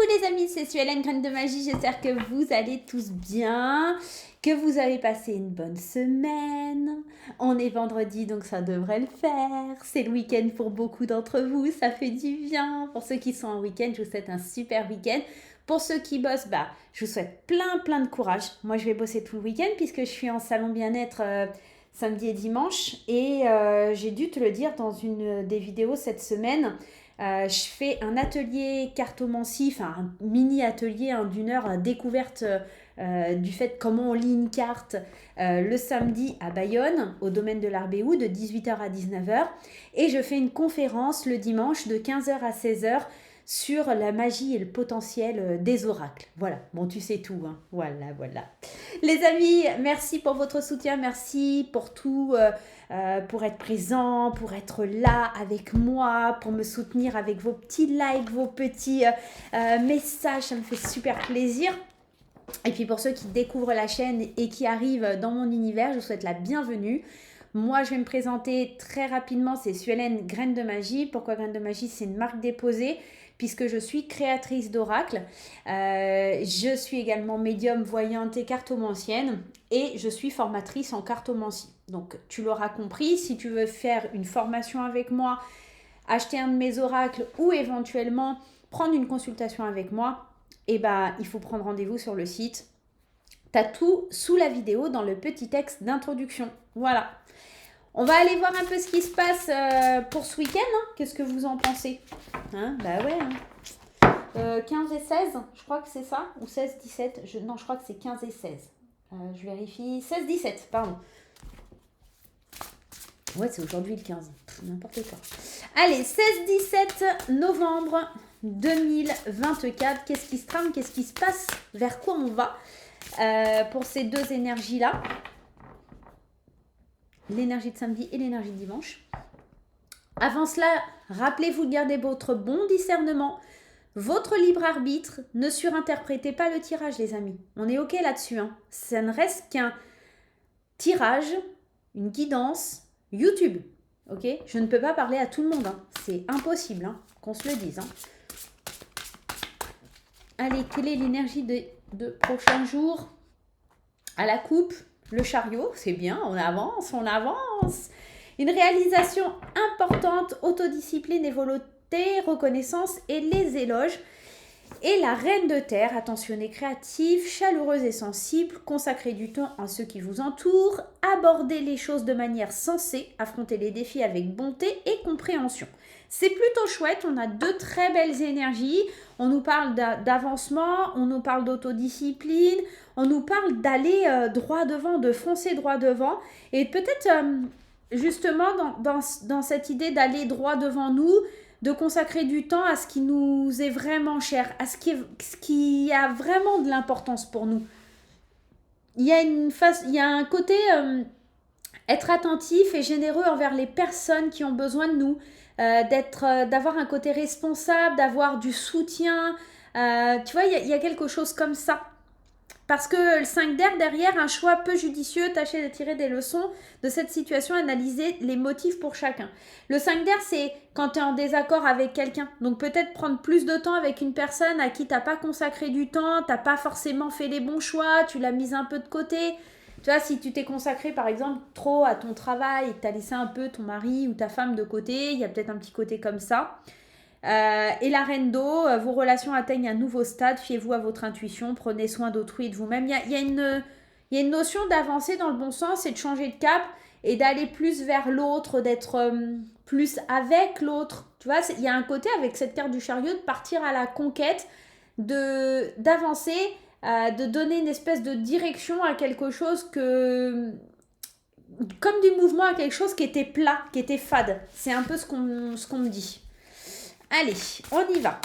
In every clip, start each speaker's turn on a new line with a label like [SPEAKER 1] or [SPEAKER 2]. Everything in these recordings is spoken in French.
[SPEAKER 1] Les amis, c'est Suelen, Graine de Magie, j'espère que vous allez tous bien, que vous avez passé une bonne semaine. On est vendredi, donc ça devrait le faire. C'est le week-end pour beaucoup d'entre vous, ça fait du bien. Pour ceux qui sont en week-end, je vous souhaite un super week-end. Pour ceux qui bossent, je vous souhaite plein de courage. Moi, je vais bosser tout le week-end puisque je suis en salon bien-être samedi et dimanche. Et j'ai dû te le dire dans une des vidéos cette semaine. Je fais un atelier cartomancie, enfin un mini atelier d'une heure découverte du fait comment on lit une carte le samedi à Bayonne, au domaine de l'Arbéou, de 18h à 19h. Et je fais une conférence le dimanche de 15h à 16h sur la magie et le potentiel des oracles. Voilà, bon tu sais tout, hein. Voilà. Les amis, merci pour votre soutien, merci pour tout, pour être présent, pour être là avec moi, pour me soutenir avec vos petits likes, vos petits messages, ça me fait super plaisir. Et puis pour ceux qui découvrent la chaîne et qui arrivent dans mon univers, je vous souhaite la bienvenue. Moi, je vais me présenter très rapidement, c'est Suelen, Graine de Magie. Pourquoi Graine de Magie? C'est une marque déposée puisque je suis créatrice d'oracles. Je suis également médium, voyante et cartomancienne et je suis formatrice en cartomancie. Donc, tu l'auras compris, si tu veux faire une formation avec moi, acheter un de mes oracles ou éventuellement prendre une consultation avec moi, il faut prendre rendez-vous sur le site. Tu as tout sous la vidéo dans le petit texte d'introduction. Voilà. On va aller voir un peu ce qui se passe pour ce week-end. Hein. Qu'est-ce que vous en pensez? Bah ouais. 15 et 16, je crois que c'est ça. Ou 16, 17. Non, je crois que c'est 15 et 16. Je vérifie. 16, 17, pardon. Ouais, c'est aujourd'hui le 15. N'importe quoi. Allez, 16-17 novembre 2024. Qu'est-ce qui se trame? Qu'est-ce qui se passe? Vers quoi on va pour ces deux énergies-là? L'énergie de samedi et l'énergie de dimanche. Avant cela, rappelez-vous de garder votre bon discernement, votre libre arbitre. Ne surinterprétez pas le tirage, les amis. On est OK là-dessus. Hein. Ça ne reste qu'un tirage, une guidance YouTube. Ok? Je ne peux pas parler à tout le monde. Hein. C'est impossible qu'on se le dise. Hein. Allez, quelle est l'énergie de prochains jours? À la coupe, le chariot, c'est bien, on avance. Une réalisation importante, autodiscipline et volonté, reconnaissance et les éloges. Et la reine de terre, attentionnée, créative, chaleureuse et sensible, consacrez du temps à ceux qui vous entourent, abordez les choses de manière sensée, affrontez les défis avec bonté et compréhension. C'est plutôt chouette, on a deux très belles énergies, on nous parle d'avancement, on nous parle d'autodiscipline, on nous parle d'aller droit devant, de foncer droit devant, et peut-être justement dans cette idée d'aller droit devant nous, de consacrer du temps à ce qui nous est vraiment cher, à ce qui a vraiment de l'importance pour nous. Il y a un côté être attentif et généreux envers les personnes qui ont besoin de nous, d'avoir un côté responsable, d'avoir du soutien. Tu vois, il y a quelque chose comme ça. Parce que le 5 d'air, derrière, un choix peu judicieux, tâchez de tirer des leçons de cette situation, analyser les motifs pour chacun. Le 5 d'air, c'est quand tu es en désaccord avec quelqu'un. Donc peut-être prendre plus de temps avec une personne à qui tu n'as pas consacré du temps, tu n'as pas forcément fait les bons choix, tu l'as mise un peu de côté. Tu vois, si tu t'es consacré par exemple trop à ton travail et que tu as laissé un peu ton mari ou ta femme de côté, il y a peut-être un petit côté comme ça. Et la reine d'eau, vos relations atteignent un nouveau stade, fiez-vous à votre intuition, prenez soin d'autrui et de vous-même. Il y a une notion d'avancer dans le bon sens et de changer de cap et d'aller plus vers l'autre, d'être plus avec l'autre. Tu vois, il y a un côté avec cette carte du chariot de partir à la conquête, d'avancer, de donner une espèce de direction à quelque chose comme du mouvement à quelque chose qui était plat, qui était fade. C'est un peu ce qu'on me dit. Allez, on y va.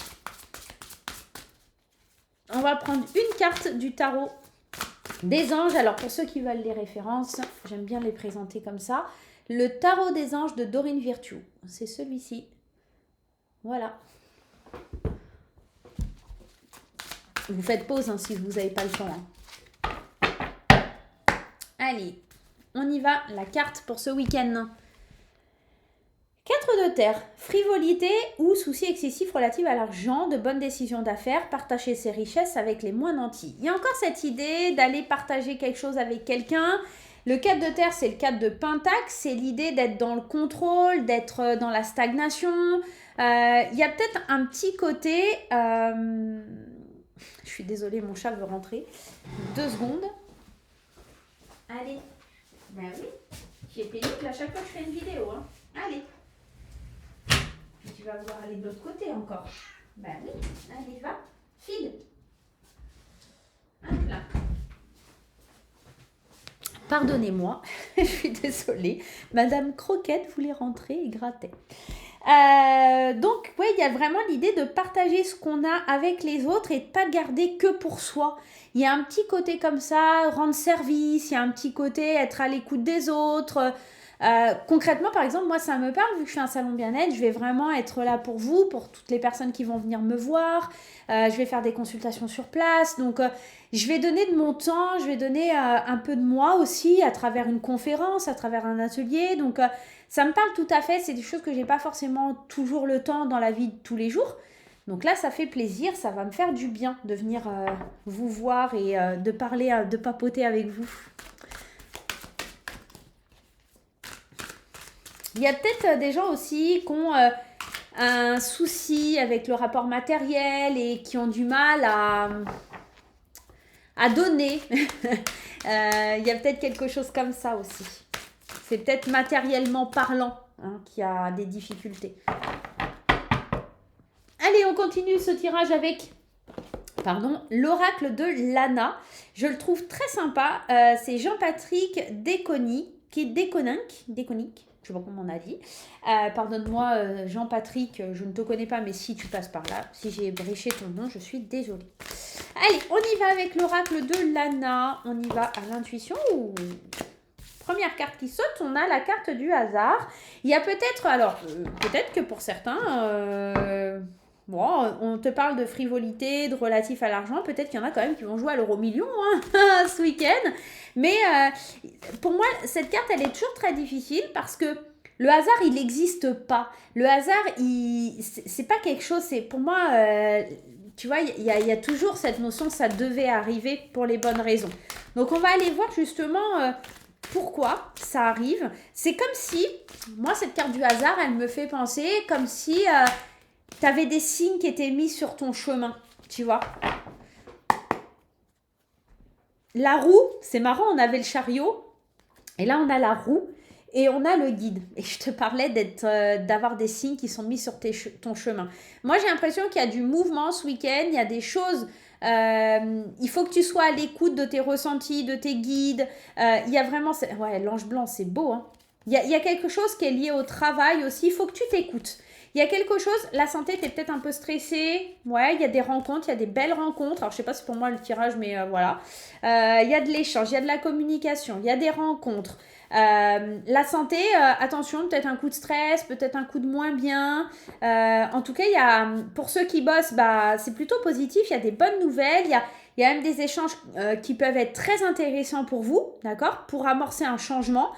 [SPEAKER 1] On va prendre une carte du tarot des anges. Alors, pour ceux qui veulent les références, j'aime bien les présenter comme ça. Le tarot des anges de Dorine Virtue. C'est celui-ci. Voilà. Vous faites pause si vous n'avez pas le temps. Allez, on y va. La carte pour ce week-end. 4 de terre, frivolité ou soucis excessifs relatifs à l'argent, de bonnes décisions d'affaires, partager ses richesses avec les moins nantis. Il y a encore cette idée d'aller partager quelque chose avec quelqu'un. Le 4 de terre, c'est le 4 de pentacle, c'est l'idée d'être dans le contrôle, d'être dans la stagnation. Il y a peut-être un petit côté... Je suis désolée, mon chat veut rentrer. 2 secondes. Allez. Ben oui, j'ai pénible à chaque fois que je fais une vidéo. Hein. Allez. Et tu vas vouloir aller de l'autre côté encore. Ben oui, allez, va. File. Hop là. Pardonnez-moi, je suis désolée. Madame Croquette voulait rentrer et gratter. Donc, ouais, il y a vraiment l'idée de partager ce qu'on a avec les autres et de pas garder que pour soi. Il y a un petit côté comme ça, rendre service, il y a un petit côté être à l'écoute des autres. Concrètement, par exemple, moi, ça me parle, vu que je suis un salon bien-être, je vais vraiment être là pour vous, pour toutes les personnes qui vont venir me voir. Je vais faire des consultations sur place. Donc, je vais donner de mon temps, je vais donner un peu de moi aussi à travers une conférence, à travers un atelier. Donc, ça me parle tout à fait. C'est des choses que j'ai pas forcément toujours le temps dans la vie de tous les jours. Donc là, ça fait plaisir, ça va me faire du bien de venir vous voir et de parler, de papoter avec vous. Il y a peut-être des gens aussi qui ont un souci avec le rapport matériel et qui ont du mal à donner. Il y a peut-être quelque chose comme ça aussi. C'est peut-être matériellement parlant qui a des difficultés. Allez, on continue ce tirage avec l'oracle de Lana. Je le trouve très sympa. C'est Jean-Patrick Déconique. Je ne sais pas comment on a dit. Pardonne-moi, Jean-Patrick, je ne te connais pas, mais si tu passes par là, si j'ai bréché ton nom, je suis désolée. Allez, on y va avec l'oracle de Lana. On y va à l'intuition. Première carte qui saute, on a la carte du hasard. Il y a peut-être, peut-être que pour certains, on te parle de frivolité, de relatif à l'argent. Peut-être qu'il y en a quand même qui vont jouer à l'euro-million ce week-end. Mais pour moi, cette carte, elle est toujours très difficile parce que le hasard, il n'existe pas. Le hasard, c'est pas quelque chose, c'est pour moi... tu vois, il y a toujours cette notion que ça devait arriver pour les bonnes raisons. Donc, on va aller voir justement pourquoi ça arrive. C'est comme si, moi, cette carte du hasard, elle me fait penser comme si tu avais des signes qui étaient mis sur ton chemin, tu vois. La roue, c'est marrant, on avait le chariot, et là, on a la roue. Et on a le guide. Et je te parlais d'avoir des signes qui sont mis sur ton chemin. Moi, j'ai l'impression qu'il y a du mouvement ce week-end. Il y a des choses... il faut que tu sois à l'écoute de tes ressentis, de tes guides. Il y a vraiment... Ouais, l'ange blanc, c'est beau. Hein. Il y a quelque chose qui est lié au travail aussi. Il faut que tu t'écoutes. Il y a quelque chose... La santé, tu es peut-être un peu stressé. Ouais, il y a des rencontres. Il y a des belles rencontres. Alors, je sais pas si c'est pour moi le tirage, mais voilà. Il y a de l'échange. Il y a de la communication. Il y a des rencontres. La santé, attention, peut-être un coup de stress, peut-être un coup de moins bien. En tout cas, pour ceux qui bossent, c'est plutôt positif. Il y a des bonnes nouvelles. Il y a même des échanges qui peuvent être très intéressants pour vous, d'accord, pour amorcer un changement.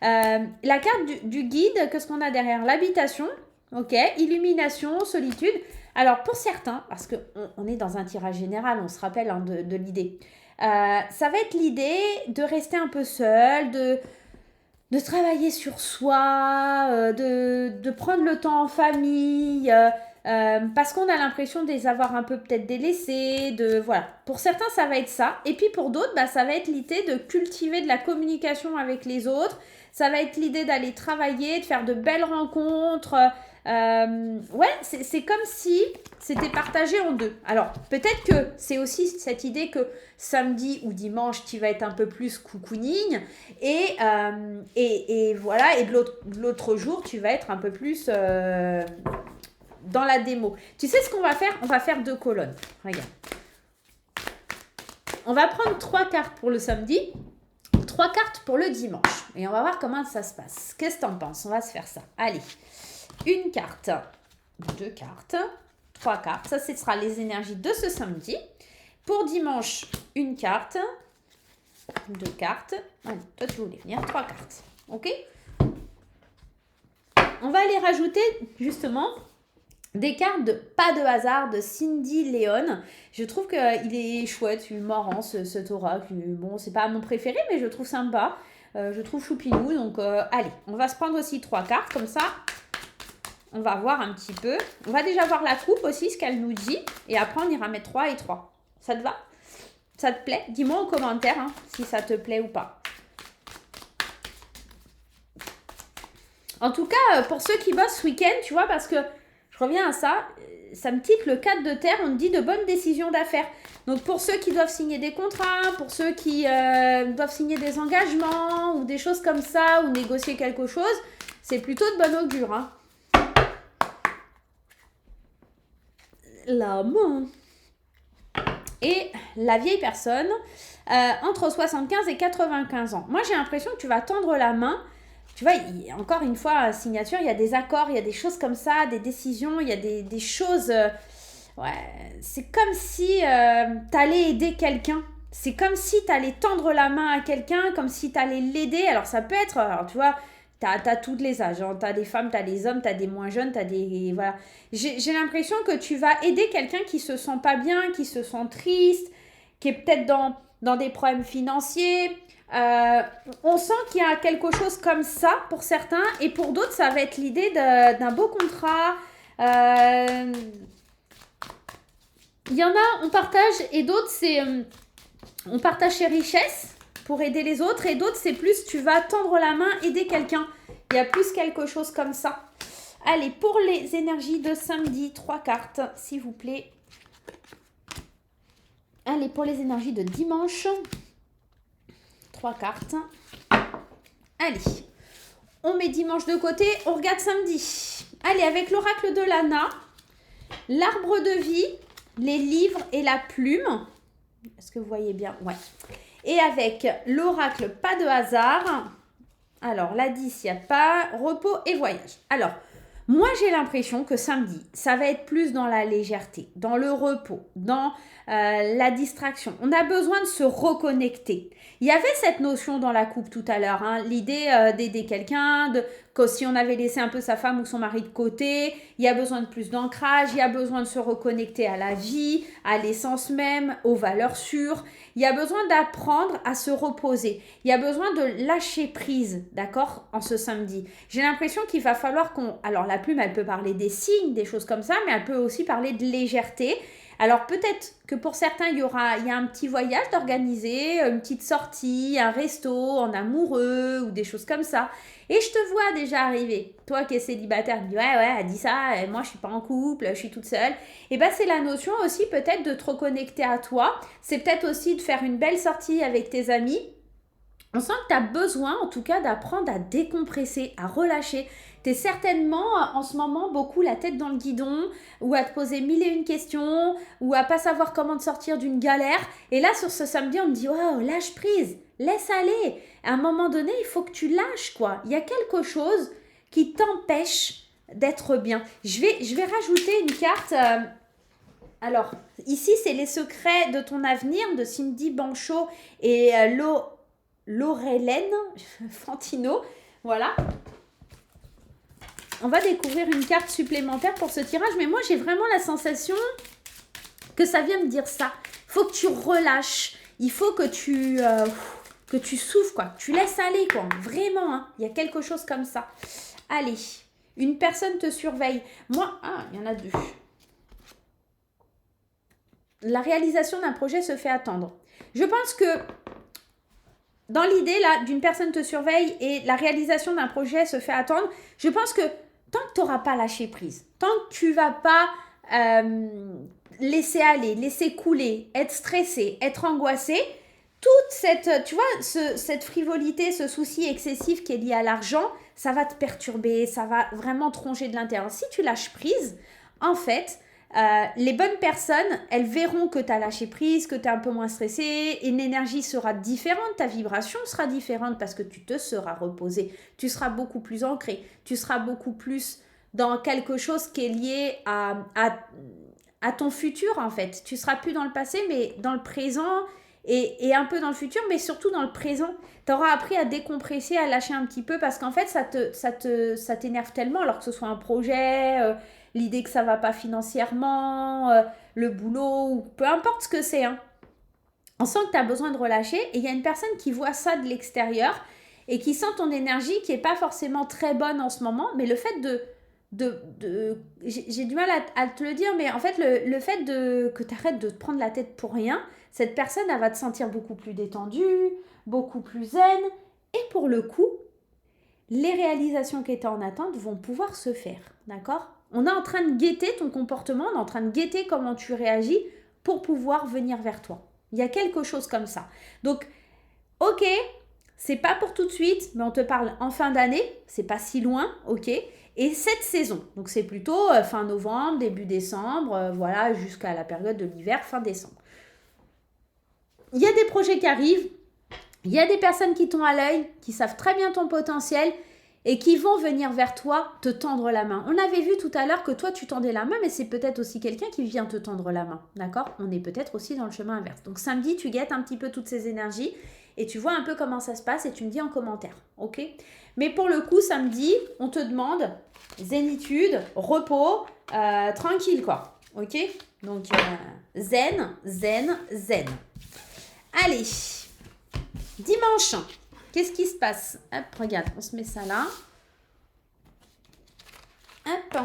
[SPEAKER 1] La carte du guide, qu'est-ce qu'on a derrière? L'habitation, ok, illumination, solitude. Alors, pour certains, parce qu'on est dans un tirage général, on se rappelle de l'idée, ça va être l'idée de rester un peu seul, de travailler sur soi, de prendre le temps en famille, parce qu'on a l'impression de les avoir un peu peut-être délaissés, voilà. Pour certains, ça va être ça. Et puis pour d'autres, ça va être l'idée de cultiver de la communication avec les autres. Ça va être l'idée d'aller travailler, de faire de belles rencontres. C'est comme si c'était partagé en deux. Alors, peut-être que c'est aussi cette idée que samedi ou dimanche, tu vas être un peu plus cocooning et voilà, et de l'autre jour, tu vas être un peu plus dans la démo. Tu sais ce qu'on va faire? On va faire 2 colonnes. Regarde. On va prendre 3 cartes pour le samedi, 3 cartes pour le dimanche. Et on va voir comment ça se passe. Qu'est-ce que t'en penses? On va se faire ça. Allez. 1 carte, 2 cartes, 3 cartes. Ça, ce sera les énergies de ce samedi. Pour dimanche, 1 carte, 2 cartes. Allez, toi, tu voulais venir, 3 cartes. OK? on va aller rajouter justement des cartes de Pas de hasard de Cindy Léon. Je trouve qu'il est chouette, marrant cet oracle. Bon, c'est pas mon préféré, mais je le trouve sympa. Je trouve choupinou. Donc, allez, on va se prendre aussi 3 cartes. Comme ça, on va voir un petit peu. On va déjà voir la coupe aussi, ce qu'elle nous dit. Et après, on ira mettre 3 et 3. Ça te va? Ça te plaît? Dis-moi en commentaire hein, si ça te plaît ou pas. En tout cas, pour ceux qui bossent ce week-end, tu vois, parce que je reviens à ça, ça me tique le 4 de terre, on me dit de bonnes décisions d'affaires. Donc pour ceux qui doivent signer des contrats, pour ceux qui doivent signer des engagements ou des choses comme ça, ou négocier quelque chose, c'est plutôt de bon augure. Hein. La main. Et la vieille personne, entre 75 et 95 ans. Moi, j'ai l'impression que tu vas tendre la main. Tu vois, encore une fois, signature, il y a des accords, il y a des choses comme ça, des décisions, il y a des choses... ouais, c'est comme si tu allais aider quelqu'un. C'est comme si tu allais tendre la main à quelqu'un, comme si tu allais l'aider. Alors, ça peut être... Alors, tu vois, tu as tous les âges. Hein. Tu as des femmes, tu as des hommes, tu as des moins jeunes, tu as des... Voilà. J'ai l'impression que tu vas aider quelqu'un qui se sent pas bien, qui se sent triste, qui est peut-être dans des problèmes financiers... on sent qu'il y a quelque chose comme ça pour certains et pour d'autres ça va être l'idée d'un beau contrat. Il y en a, on partage et d'autres c'est on partage ses richesses pour aider les autres et d'autres c'est plus tu vas tendre la main, aider quelqu'un. Il y a plus quelque chose comme ça. Allez, pour les énergies de samedi, 3 cartes s'il vous plaît. Allez, pour les énergies de dimanche, 3 cartes. Allez, on met dimanche de côté, on regarde samedi. Allez, avec l'oracle de Lana, l'arbre de vie, les livres et la plume. Est-ce que vous voyez bien? Ouais. Et avec l'oracle pas de hasard. Alors, la 10, il n'y a pas. Repos et voyage. Alors, moi, j'ai l'impression que samedi, ça va être plus dans la légèreté, dans le repos, dans la distraction. On a besoin de se reconnecter. Il y avait cette notion dans la coupe tout à l'heure, hein, l'idée d'aider quelqu'un, que si on avait laissé un peu sa femme ou son mari de côté, il y a besoin de plus d'ancrage, il y a besoin de se reconnecter à la vie, à l'essence même, aux valeurs sûres. Il y a besoin d'apprendre à se reposer. Il y a besoin de lâcher prise, d'accord, en ce samedi. J'ai l'impression qu'il va falloir qu'on... Alors, la plume, elle peut parler des signes, des choses comme ça, mais elle peut aussi parler de légèreté. Alors, peut-être que pour certains, il y a un petit voyage d'organiser, une petite sortie, un resto en amoureux ou des choses comme ça. Et je te vois déjà arriver. Toi qui es célibataire, tu dis ouais, elle dit ça, et moi je suis pas en couple, je suis toute seule. Et bien c'est la notion aussi peut-être de te reconnecter à toi. C'est peut-être aussi de faire une belle sortie avec tes amis. On sent que tu as besoin en tout cas d'apprendre à décompresser, à relâcher. Tu es certainement en ce moment beaucoup la tête dans le guidon ou à te poser mille et une questions ou à pas savoir comment te sortir d'une galère. Et là sur ce samedi on me dit wow, lâche prise, laisse aller. À un moment donné il faut que tu lâches quoi. Il y a quelque chose qui t'empêche d'être bien. Je vais rajouter une carte... alors ici c'est les secrets de ton avenir de Cindy Banchot et Laurelène Fantino. Voilà. On va découvrir une carte supplémentaire pour ce tirage. Mais moi, j'ai vraiment la sensation que ça vient me dire ça. Il faut que tu relâches. Il faut que tu souffles, quoi. Que tu laisses aller, quoi. Vraiment, hein. Il y a quelque chose comme ça. Allez. Une personne te surveille. Moi, il y en a 2. La réalisation d'un projet se fait attendre. Je pense que dans l'idée là d'une personne te surveille et la réalisation d'un projet se fait attendre, je pense que tant que tu n'auras pas lâché prise, tant que tu ne vas pas laisser aller, laisser couler, être stressé, être angoissé, toute cette, tu vois, cette frivolité, ce souci excessif qui est lié à l'argent, ça va te perturber, ça va vraiment te ronger de l'intérieur. Si tu lâches prise, en fait... les bonnes personnes, elles verront que tu as lâché prise, que tu es un peu moins stressé, et l'énergie sera différente, ta vibration sera différente parce que tu te seras reposé, tu seras beaucoup plus ancré, tu seras beaucoup plus dans quelque chose qui est lié à ton futur en fait. Tu seras plus dans le passé mais dans le présent et un peu dans le futur, mais surtout dans le présent. Tu auras appris à décompresser, à lâcher un petit peu parce qu'en fait, ça t'énerve tellement, alors que ce soit un projet, l'idée que ça va pas financièrement, le boulot, ou peu importe ce que c'est. Hein. On sent que tu as besoin de relâcher et il y a une personne qui voit ça de l'extérieur et qui sent ton énergie qui n'est pas forcément très bonne en ce moment, mais le fait j'ai du mal à te le dire, mais en fait, le fait que tu arrêtes de te prendre la tête pour rien, cette personne, elle va te sentir beaucoup plus détendue, beaucoup plus zen, et pour le coup, les réalisations qui étaient en attente vont pouvoir se faire, d'accord? On est en train de guetter ton comportement, on est en train de guetter comment tu réagis pour pouvoir venir vers toi. Il y a quelque chose comme ça. Donc, ok, c'est pas pour tout de suite, mais on te parle en fin d'année, c'est pas si loin, ok? Et cette saison, donc c'est plutôt fin novembre, début décembre, voilà, jusqu'à la période de l'hiver, fin décembre. Il y a des projets qui arrivent, il y a des personnes qui t'ont à l'œil, qui savent très bien ton potentiel et qui vont venir vers toi te tendre la main. On avait vu tout à l'heure que toi tu tendais la main, mais c'est peut-être aussi quelqu'un qui vient te tendre la main, d'accord? On est peut-être aussi dans le chemin inverse. Donc samedi, tu guettes un petit peu toutes ces énergies et tu vois un peu comment ça se passe et tu me dis en commentaire, ok? Mais pour le coup, samedi, on te demande zénitude, repos, tranquille quoi, ok? Donc zen, zen, zen. Allez, dimanche, qu'est-ce qui se passe? Hop, regarde, on se met ça là. Hop.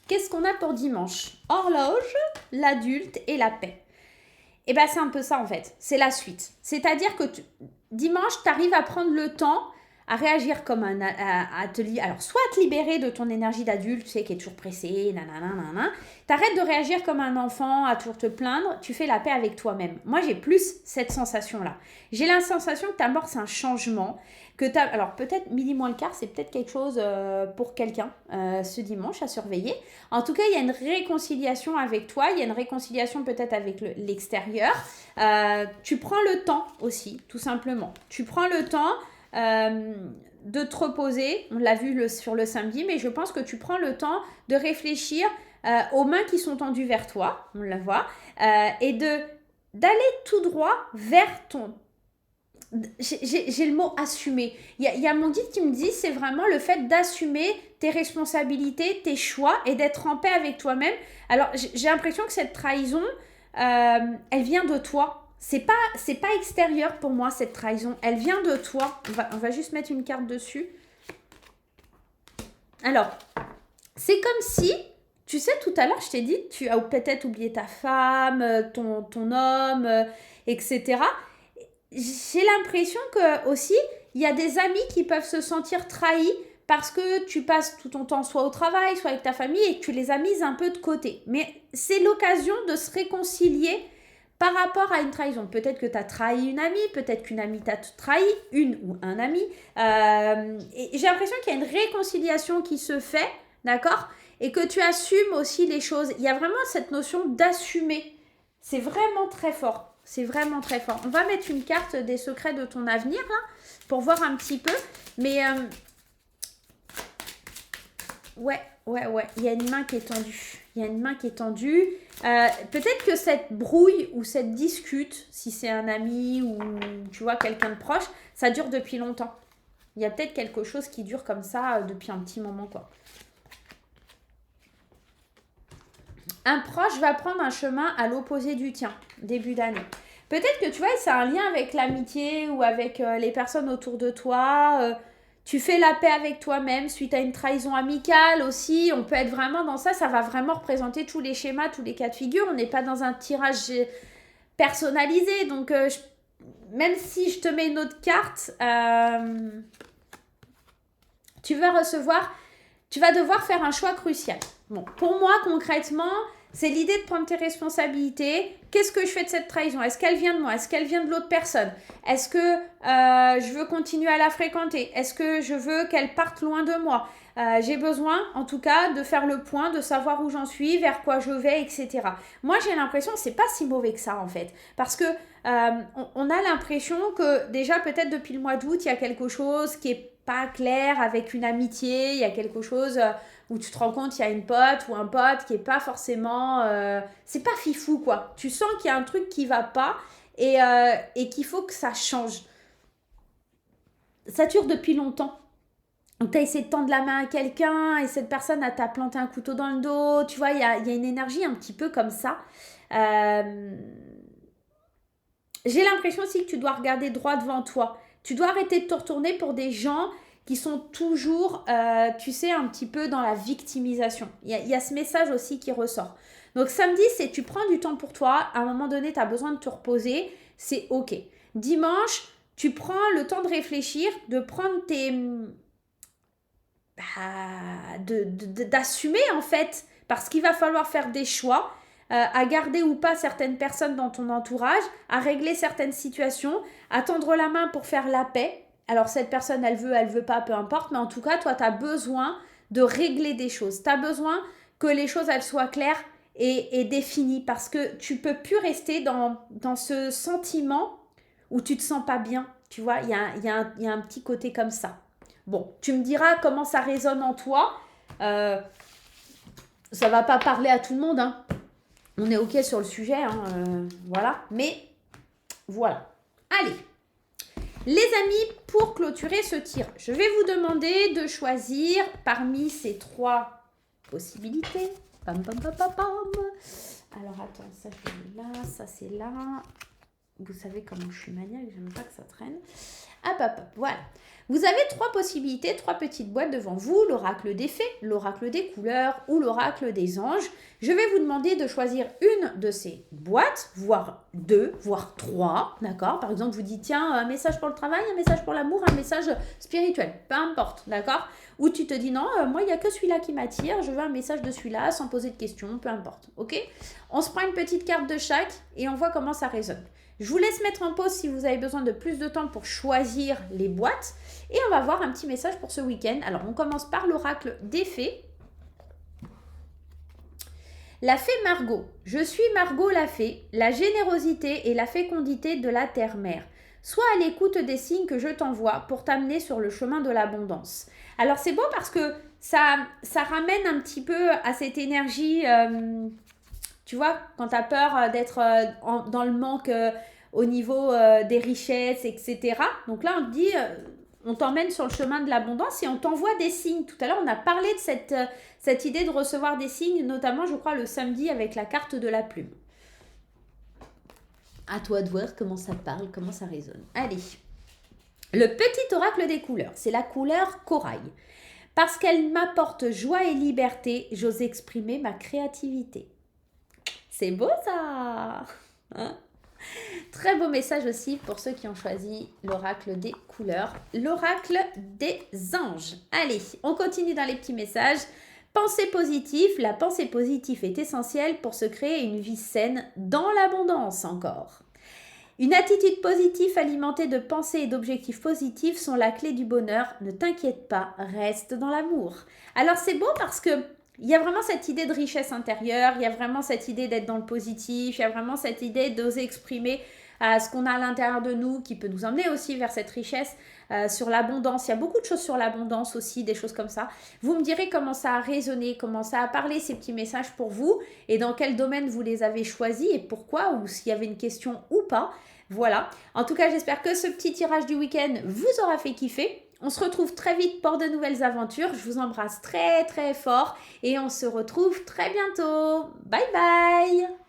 [SPEAKER 1] Qu'est-ce qu'on a pour dimanche? Horloge, l'adulte et la paix. Et bien, c'est un peu ça en fait. C'est la suite. C'est-à-dire que dimanche, tu arrives à prendre le temps à réagir comme à te libérer. Alors, soit à te libérer de ton énergie d'adulte, tu sais, qui est toujours pressée, nanana. T'arrêtes de réagir comme un enfant, à toujours te plaindre, tu fais la paix avec toi-même. Moi, j'ai plus cette sensation-là. J'ai la sensation que tu amorces un changement, alors peut-être midi moins le quart, c'est peut-être quelque chose pour quelqu'un ce dimanche à surveiller. En tout cas, il y a une réconciliation avec toi, il y a une réconciliation peut-être avec l'extérieur. Tu prends le temps aussi, tout simplement. Tu prends le temps de te reposer, on l'a vu sur le samedi, mais je pense que tu prends le temps de réfléchir aux mains qui sont tendues vers toi, on la voit, et d'aller tout droit vers ton... J'ai le mot assumer. Il y a mon guide qui me dit, c'est vraiment le fait d'assumer tes responsabilités, tes choix et d'être en paix avec toi-même. Alors, j'ai l'impression que cette trahison, elle vient de toi. C'est pas extérieur pour moi, cette trahison. Elle vient de toi. On va juste mettre une carte dessus. Alors, c'est comme si, tu sais, tout à l'heure, je t'ai dit, tu as peut-être oublié ta femme, ton homme, etc. J'ai l'impression que aussi, il y a des amis qui peuvent se sentir trahis parce que tu passes tout ton temps soit au travail, soit avec ta famille et que tu les as mises un peu de côté. Mais c'est l'occasion de se réconcilier par rapport à une trahison. Peut-être que tu as trahi une amie, peut-être qu'une amie t'a trahi, une ou un ami. Et j'ai l'impression qu'il y a une réconciliation qui se fait, d'accord? Et que tu assumes aussi les choses. Il y a vraiment cette notion d'assumer. C'est vraiment très fort. C'est vraiment très fort. On va mettre une carte des secrets de ton avenir, là, pour voir un petit peu. Mais, ouais. Il y a une main qui est tendue. Peut-être que cette brouille ou cette discute, si c'est un ami ou, tu vois, quelqu'un de proche, ça dure depuis longtemps. Il y a peut-être quelque chose qui dure comme ça depuis un petit moment, quoi. Un proche va prendre un chemin à l'opposé du tien, début d'année. Peut-être que tu vois, c'est un lien avec l'amitié ou avec les personnes autour de toi. Tu fais la paix avec toi-même suite à une trahison amicale aussi. On peut être vraiment dans ça. Ça va vraiment représenter tous les schémas, tous les cas de figure. On n'est pas dans un tirage personnalisé. Donc, même si je te mets une autre carte, tu vas devoir faire un choix crucial. Bon, pour moi, concrètement, c'est l'idée de prendre tes responsabilités. Qu'est-ce que je fais de cette trahison? Est-ce qu'elle vient de moi? Est-ce qu'elle vient de l'autre personne? Est-ce que je veux continuer à la fréquenter? Est-ce que je veux qu'elle parte loin de moi? J'ai besoin, en tout cas, de faire le point, de savoir où j'en suis, vers quoi je vais, etc. Moi, j'ai l'impression que c'est pas si mauvais que ça, en fait. Parce que on a l'impression que, déjà, peut-être depuis le mois d'août, il y a quelque chose qui est pas clair avec une amitié, il y a quelque chose où tu te rends compte qu'il y a une pote ou un pote qui est pas forcément... c'est pas fifou, quoi. Tu sens qu'il y a un truc qui va pas et qu'il faut que ça change. Ça dure depuis longtemps. Donc, tu as essayé de tendre la main à quelqu'un et cette personne t'a planté un couteau dans le dos. Tu vois, il y a une énergie un petit peu comme ça. J'ai l'impression aussi que tu dois regarder droit devant toi. Tu dois arrêter de te retourner pour des gens qui sont toujours, tu sais, un petit peu dans la victimisation. Il y a ce message aussi qui ressort. Donc samedi, c'est tu prends du temps pour toi. À un moment donné, tu as besoin de te reposer. C'est OK. Dimanche, tu prends le temps de réfléchir, de prendre d'assumer en fait. Parce qu'il va falloir faire des choix. À garder ou pas certaines personnes dans ton entourage, à régler certaines situations, à tendre la main pour faire la paix. Alors cette personne, elle veut pas, peu importe, mais en tout cas, toi, tu as besoin de régler des choses. Tu as besoin que les choses, elles soient claires et définies parce que tu peux plus rester dans ce sentiment où tu te sens pas bien. Tu vois, il y a un petit côté comme ça. Bon, tu me diras comment ça résonne en toi. Ça va pas parler à tout le monde, hein. On est OK sur le sujet, hein, voilà. Mais voilà. Allez. Les amis, pour clôturer ce tirage, je vais vous demander de choisir parmi ces 3 possibilités. Pam, pam, pam, pam, pam. Alors, attends, ça je mets là, ça c'est là. Vous savez comment je suis maniaque, j'aime pas que ça traîne. Hop, hop, hop, voilà. Vous avez 3 possibilités, 3 petites boîtes devant vous, l'oracle des fées, l'oracle des couleurs ou l'oracle des anges. Je vais vous demander de choisir une de ces boîtes, voire 2, voire 3, d'accord? Par exemple, vous dites, tiens, un message pour le travail, un message pour l'amour, un message spirituel, peu importe, d'accord? Ou tu te dis, non, moi, il n'y a que celui-là qui m'attire, je veux un message de celui-là, sans poser de questions, peu importe, ok? On se prend une petite carte de chaque et on voit comment ça résonne. Je vous laisse mettre en pause si vous avez besoin de plus de temps pour choisir les boîtes. Et on va voir un petit message pour ce week-end. Alors, on commence par l'oracle des fées. La fée Margot. Je suis Margot la fée, la générosité et la fécondité de la terre-mère. Sois à l'écoute des signes que je t'envoie pour t'amener sur le chemin de l'abondance. Alors, c'est beau parce que ça ramène un petit peu à cette énergie... tu vois, quand tu as peur d'être dans le manque au niveau des richesses, etc. Donc là, on te dit, on t'emmène sur le chemin de l'abondance et on t'envoie des signes. Tout à l'heure, on a parlé de cette idée de recevoir des signes, notamment, je crois, le samedi avec la carte de la plume. À toi de voir comment ça parle, comment ça résonne. Allez, le petit oracle des couleurs, c'est la couleur corail. Parce qu'elle m'apporte joie et liberté, j'ose exprimer ma créativité. C'est beau ça, hein? Très beau message aussi pour ceux qui ont choisi l'oracle des couleurs, l'oracle des anges. Allez, on continue dans les petits messages. Pensée positive, la pensée positive est essentielle pour se créer une vie saine dans l'abondance encore. Une attitude positive alimentée de pensées et d'objectifs positifs sont la clé du bonheur. Ne t'inquiète pas, reste dans l'amour. Alors c'est beau parce que il y a vraiment cette idée de richesse intérieure, il y a vraiment cette idée d'être dans le positif, il y a vraiment cette idée d'oser exprimer ce qu'on a à l'intérieur de nous qui peut nous emmener aussi vers cette richesse, sur l'abondance. Il y a beaucoup de choses sur l'abondance aussi, des choses comme ça. Vous me direz comment ça a résonné, comment ça a parlé ces petits messages pour vous et dans quel domaine vous les avez choisis et pourquoi ou s'il y avait une question ou pas. Voilà. En tout cas, j'espère que ce petit tirage du week-end vous aura fait kiffer. On se retrouve très vite pour de nouvelles aventures. Je vous embrasse très très fort et on se retrouve très bientôt. Bye bye!